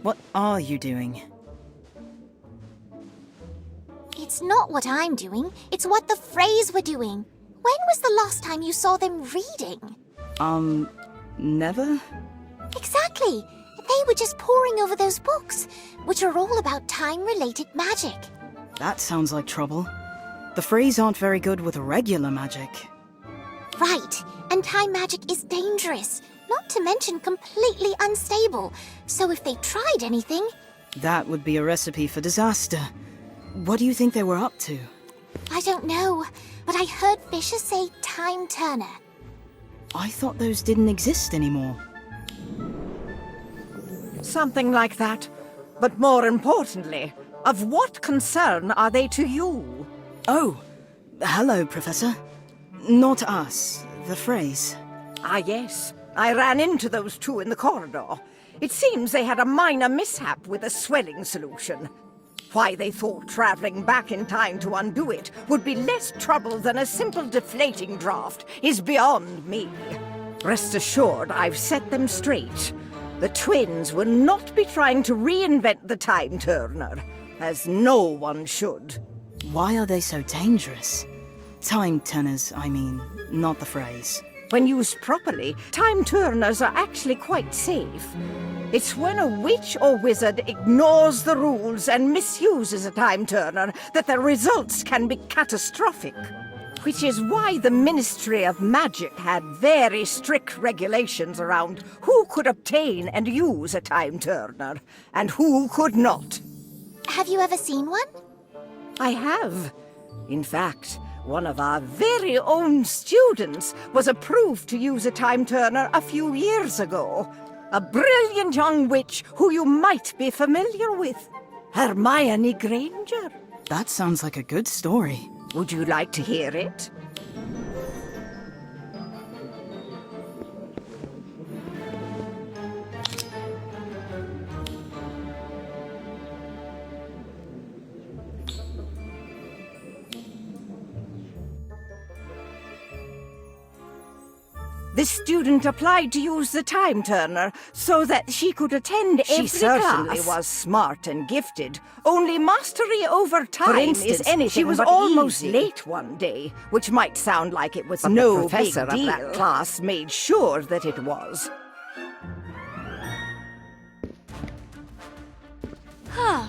What are you doing? It's not what I'm doing, it's what the Freys were doing. When was the last time you saw them reading? Never? Exactly! They were just poring over those books, which are all about time-related magic. That sounds like trouble. The Freys aren't very good with regular magic. Right, and time magic is dangerous, not to mention completely unstable. So if they tried anything... That would be a recipe for disaster. What do you think they were up to? I don't know, but I heard Fisher say Time Turner. I thought those didn't exist anymore. Something like that. But more importantly, of what concern are they to you? Oh, hello, Professor. Not us, the Freys. Ah, yes. I ran into those two in the corridor. It seems they had a minor mishap with a swelling solution. Why they thought traveling back in time to undo it would be less trouble than a simple deflating draft is beyond me. Rest assured, I've set them straight. The twins will not be trying to reinvent the Time Turner, as no one should. Why are they so dangerous? Time Turners, I mean, not the Freys. When used properly, Time Turners are actually quite safe. It's when a witch or wizard ignores the rules and misuses a Time Turner that the results can be catastrophic. Which is why the Ministry of Magic had very strict regulations around who could obtain and use a Time Turner, and who could not. Have you ever seen one? I have. In fact, one of our very own students was approved to use a Time Turner a few years ago. A brilliant young witch who you might be familiar with. Hermione Granger. That sounds like a good story. Would you like to hear it? This student applied to use the Time Turner so that she could attend every class. She certainly was smart and gifted. Only mastery over time For instance, is anything she was but almost easy. late one day, which might sound like it was But no the professor big of deal. that Class made sure that it was. Huh.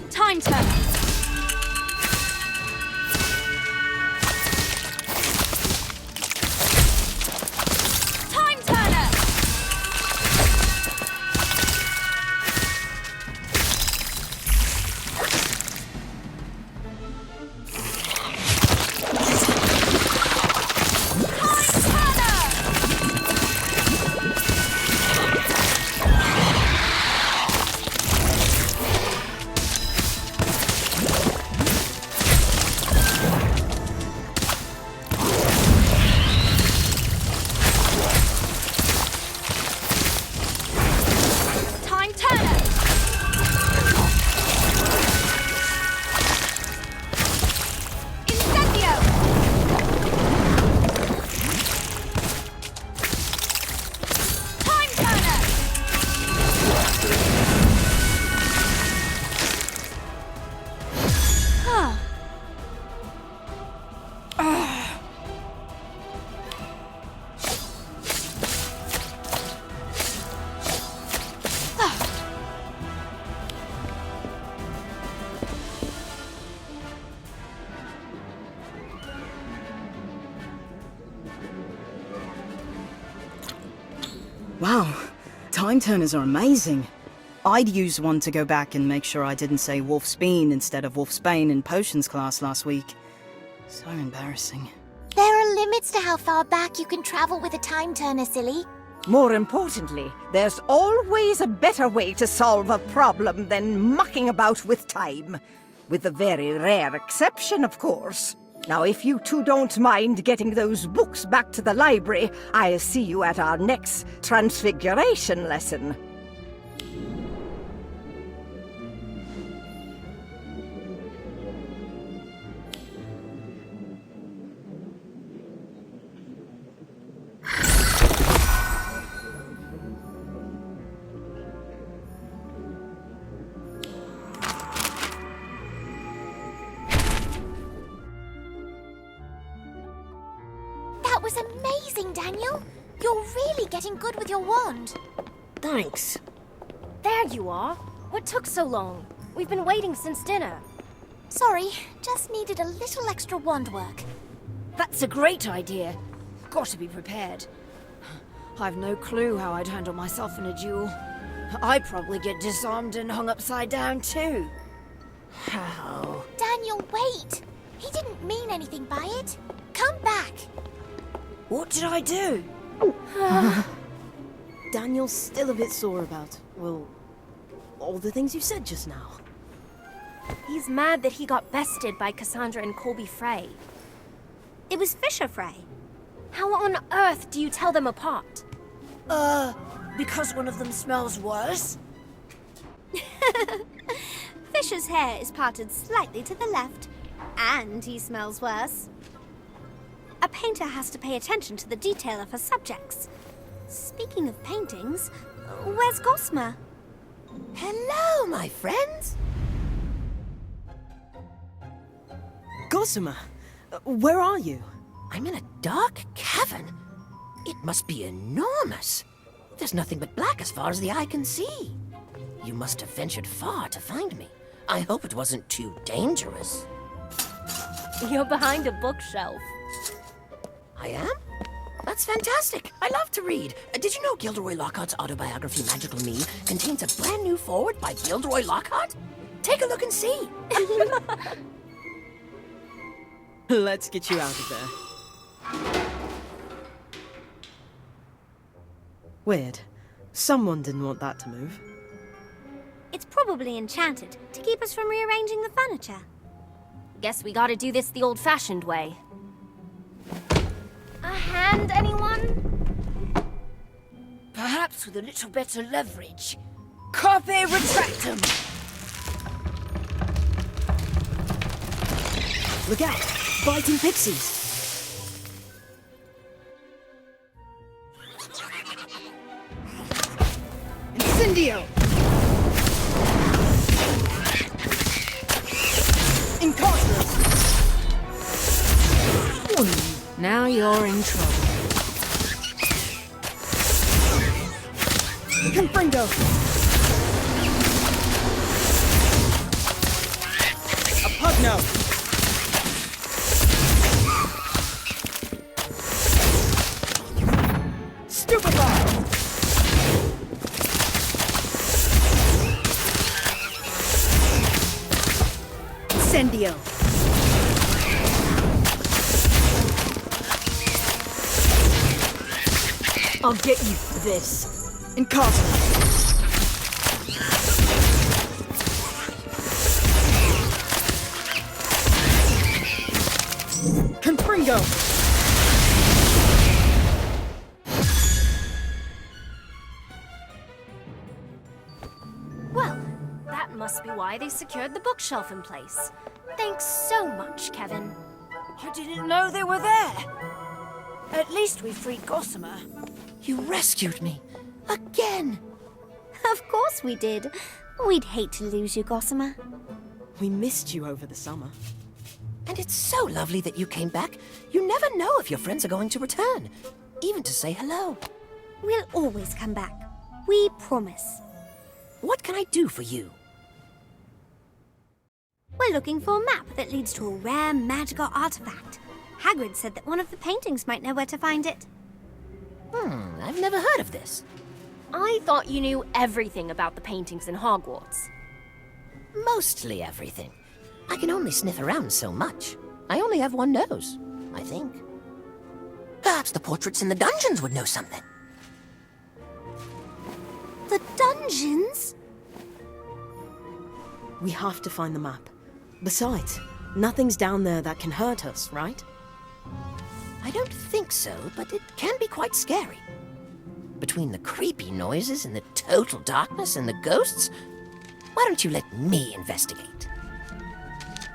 Time Turner. Time Turner. Time turners are amazing. I'd use one to go back and make sure I didn't say Wolfsbane instead of Wolfsbane in potions class last week. So embarrassing. There are limits to how far back you can travel with a time turner, silly. More importantly, there's always a better way to solve a problem than mucking about with time. With the very rare exception, of course. Now, if you two don't mind getting those books back to the library, I'll see you at our next transfiguration lesson. That was amazing, Daniel. You're really getting good with your wand. Thanks. There you are. What took so long? We've been waiting since dinner. Sorry, just needed a little extra wand work. That's a great idea. Got to be prepared. I've no clue how I'd handle myself in a duel. I'd probably get disarmed and hung upside down too. How? Daniel, wait. He didn't mean anything by it. Come back. What did I do? Daniel's still a bit sore about, well, all the things you said just now. He's mad that he got bested by Cassandra and Colby Frey. It was Fisher Frey. How on earth do you tell them apart? Because one of them smells worse? Fisher's hair is parted slightly to the left, and he smells worse. A painter has to pay attention to the detail of her subjects. Speaking of paintings, where's Gossamer? Hello, my friends. Gossamer, where are you? I'm in a dark cavern. It must be enormous. There's nothing but black as far as the eye can see. You must have ventured far to find me. I hope it wasn't too dangerous. You're behind a bookshelf. I am? That's fantastic. I love to read. Did you know Gilderoy Lockhart's autobiography, Magical Me, contains a brand new foreword by Gilderoy Lockhart? Take a look and see. Let's get you out of there. Weird. Someone didn't want that to move. It's probably enchanted to keep us from rearranging the furniture. Guess we gotta do this the old-fashioned way. A hand, anyone? Perhaps with a little better leverage. Carpe retractum! Look out! Biting pixies! Incendio! Incarcerate! Now you're in trouble. Confringo! A pugno! Stupefy! Incendio! I'll get you for this. Incarcerate! Confringo! Well, that must be why they secured the bookshelf in place. Thanks so much, Kevin. I didn't know they were there. At least we freed Gossamer. You rescued me. Again. Of course we did. We'd hate to lose you, Gossamer. We missed you over the summer. And it's so lovely that you came back. You never know if your friends are going to return. Even to say hello. We'll always come back. We promise. What can I do for you? We're looking for a map that leads to a rare magical artifact. Hagrid said that one of the paintings might know where to find it. I've never heard of this. I thought you knew everything about the paintings in Hogwarts. Mostly everything. I can only sniff around so much. I only have one nose, I think. Perhaps the portraits in the dungeons would know something. The dungeons? We have to find the map. Besides, nothing's down there that can hurt us, right? I don't think so, but it can be quite scary. Between the creepy noises and the total darkness and the ghosts, why don't you let me investigate?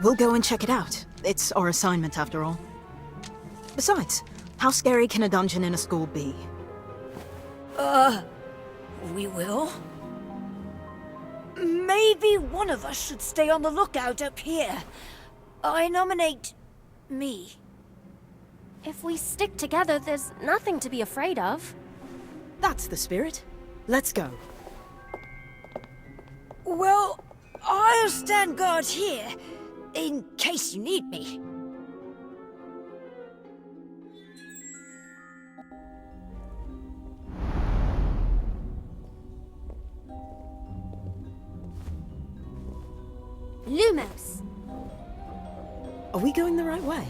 We'll go and check it out. It's our assignment, after all. Besides, how scary can a dungeon in a school be? We will? Maybe one of us should stay on the lookout up here. I nominate me. If we stick together, there's nothing to be afraid of. That's the spirit. Let's go. Well, I'll stand guard here, in case you need me. Lumos. Are we going the right way?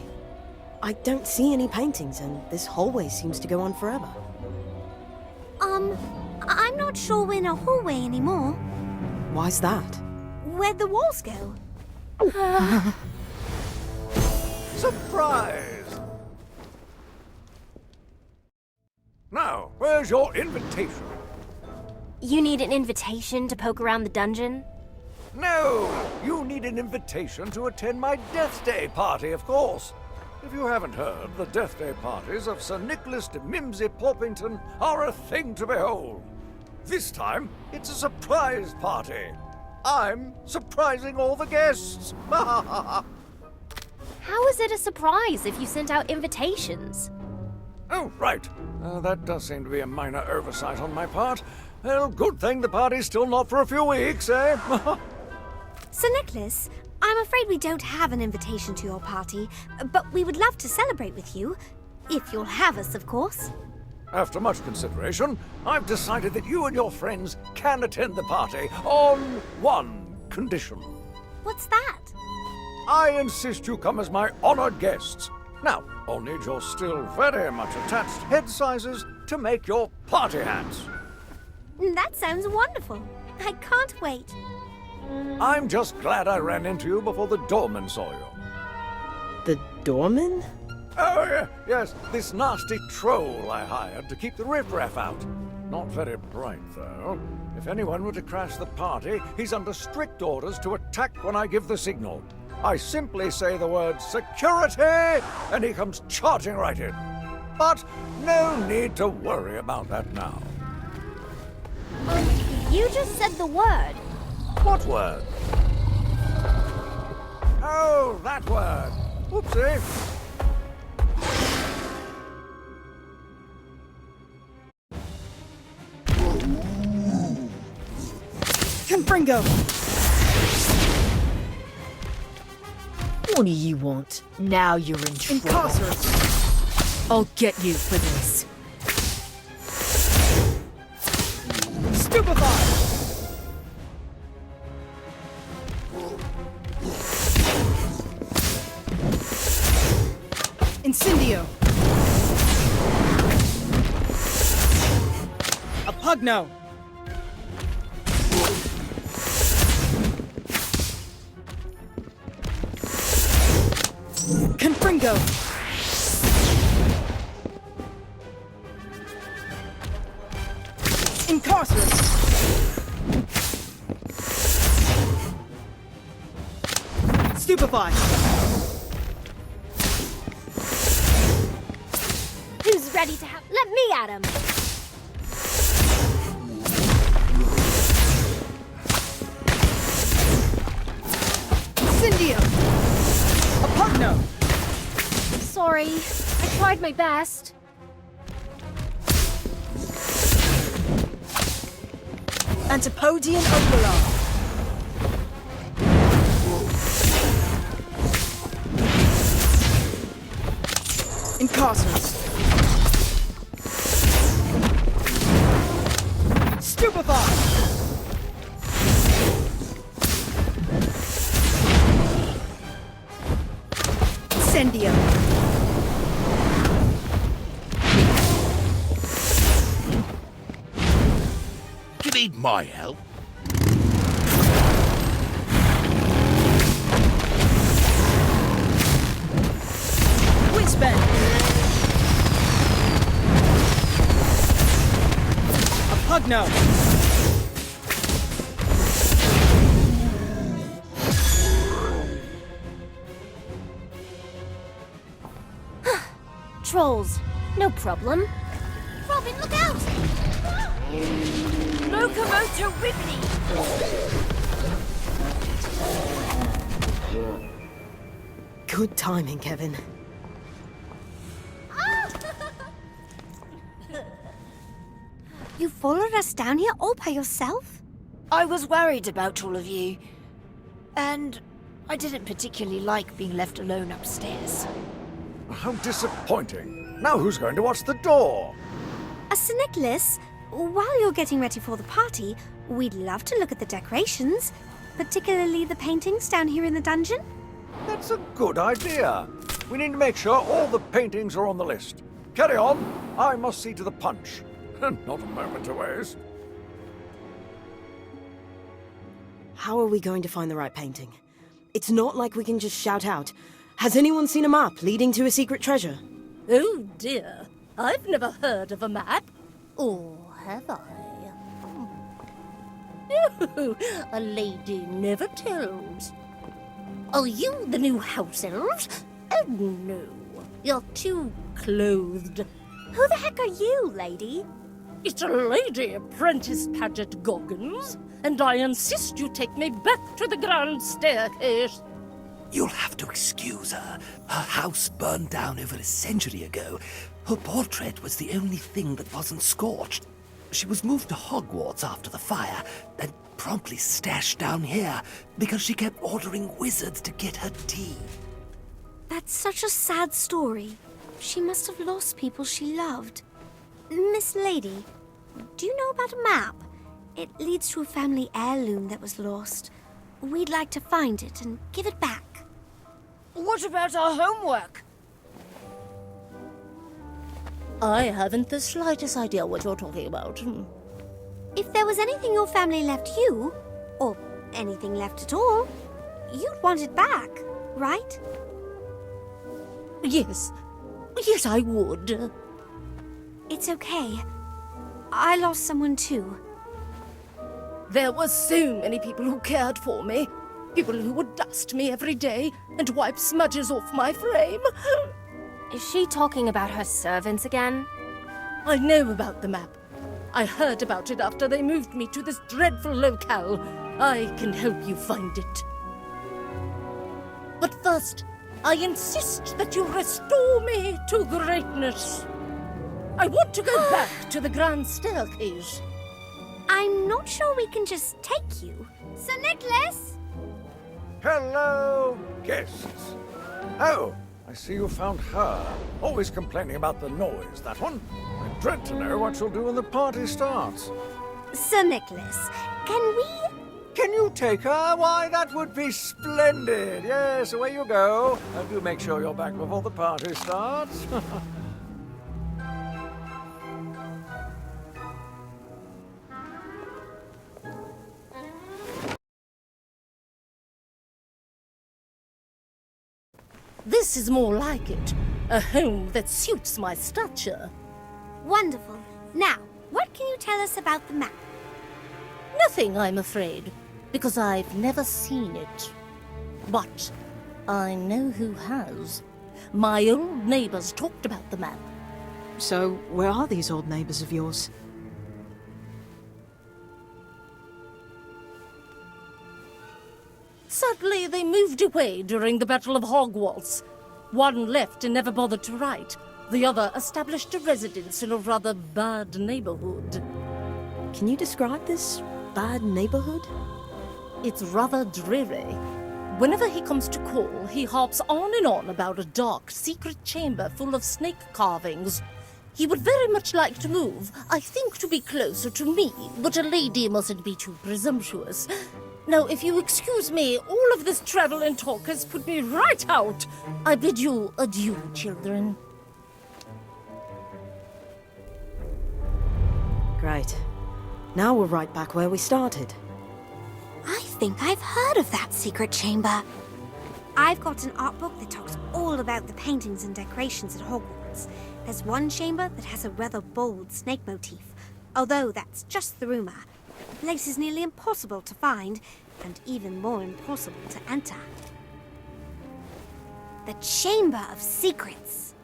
I don't see any paintings, and this hallway seems to go on forever. I'm not sure we're in a hallway anymore. Why's that? Where'd the walls go? Surprise! Now, where's your invitation? You need an invitation to poke around the dungeon? No! You need an invitation to attend my Death Day party, of course. If you haven't heard, the Death Day parties of Sir Nicholas de Mimsy Porpington are a thing to behold. This time, it's a surprise party. I'm surprising all the guests. How is it a surprise if you sent out invitations? Oh, right. That does seem to be a minor oversight on my part. Well, good thing the party's still not for a few weeks, eh? Sir Nicholas, I'm afraid we don't have an invitation to your party, but we would love to celebrate with you. If you'll have us, of course. After much consideration, I've decided that you and your friends can attend the party on one condition. What's that? I insist you come as my honored guests. Now, I'll need your still very much attached head sizes to make your party hats. That sounds wonderful. I can't wait. I'm just glad I ran into you before the doorman saw you. The doorman? Oh, yes, this nasty troll I hired to keep the riffraff out. Not very bright, though. If anyone were to crash the party, he's under strict orders to attack when I give the signal. I simply say the word security, and he comes charging right in. But no need to worry about that now. You just said the word. What word? Oh, that word. Whoopsie. Confringo! What do you want? Now you're in trouble. Incarcerate! I'll get you for this. Stupefy! Incendio! A pugno! Confringo! Incarcerate! Stupefy! Who's ready to have... Let me at him! Incendio! A pugno! Sorry, I tried my best. Antipodian Ocular! Incarcerate! Incendio! You need my help? Whizbang! A Pugno! Trolls, no problem. Robin, look out! Locomotor Whitney! Good timing, Kevin. You followed us down here all by yourself? I was worried about all of you. And I didn't particularly like being left alone upstairs. How disappointing. Now who's going to watch the door? Sir Nicholas, while you're getting ready for the party, we'd love to look at the decorations, particularly the paintings down here in the dungeon. That's a good idea. We need to make sure all the paintings are on the list. Carry on. I must see to the punch. Not a moment to waste. How are we going to find the right painting? It's not like we can just shout out. Has anyone seen a map leading to a secret treasure? Oh dear, I've never heard of a map. Or have I? No, a lady never tells. Are you the new house elves? Oh no, you're too clothed. Who the heck are you, lady? It's a lady apprentice Paget Goggins, and I insist you take me back to the grand staircase. You'll have to excuse her. Her house burned down over a century ago. Her portrait was the only thing that wasn't scorched. She was moved to Hogwarts after the fire, and promptly stashed down here because she kept ordering wizards to get her tea. That's such a sad story. She must have lost people she loved. Miss Lady, do you know about a map? It leads to a family heirloom that was lost. We'd like to find it and give it back. What about our homework? I haven't the slightest idea what you're talking about. If there was anything your family left you, or anything left at all, you'd want it back, right? Yes, I would. It's okay. I lost someone too. There were so many people who cared for me. People who would dust me every day and wipe smudges off my frame. Is she talking about her servants again? I know about the map. I heard about it after they moved me to this dreadful locale. I can help you find it. But first, I insist that you restore me to greatness. I want to go back to the grand staircase. I'm not sure we can just take you. Sir Nicholas! Hello, guests. Oh, I see you found her. Always complaining about the noise, that one. I dread to know what she'll do when the party starts. Sir Nicholas, can we... Can you take her? Why, that would be splendid. Yes, away you go. And do make sure you're back before the party starts. This is more like it. A home that suits my stature. Wonderful. Now, what can you tell us about the map? Nothing, I'm afraid, because I've never seen it. But I know who has. My old neighbors talked about the map. So, where are these old neighbors of yours? Sadly, they moved away during the Battle of Hogwarts. One left and never bothered to write. The other established a residence in a rather bad neighborhood. Can you describe this bad neighborhood? It's rather dreary. Whenever he comes to call, he harps on and on about a dark, secret chamber full of snake carvings. He would very much like to move, I think to be closer to me, but a lady mustn't be too presumptuous. Now, if you excuse me, all of this travel and talk has put me right out. I bid you adieu, children. Great. Now we're right back where we started. I think I've heard of that secret chamber. I've got an art book that talks all about the paintings and decorations at Hogwarts. There's one chamber that has a rather bold snake motif, although that's just the rumor. The place is nearly impossible to find, and even more impossible to enter. The Chamber of Secrets.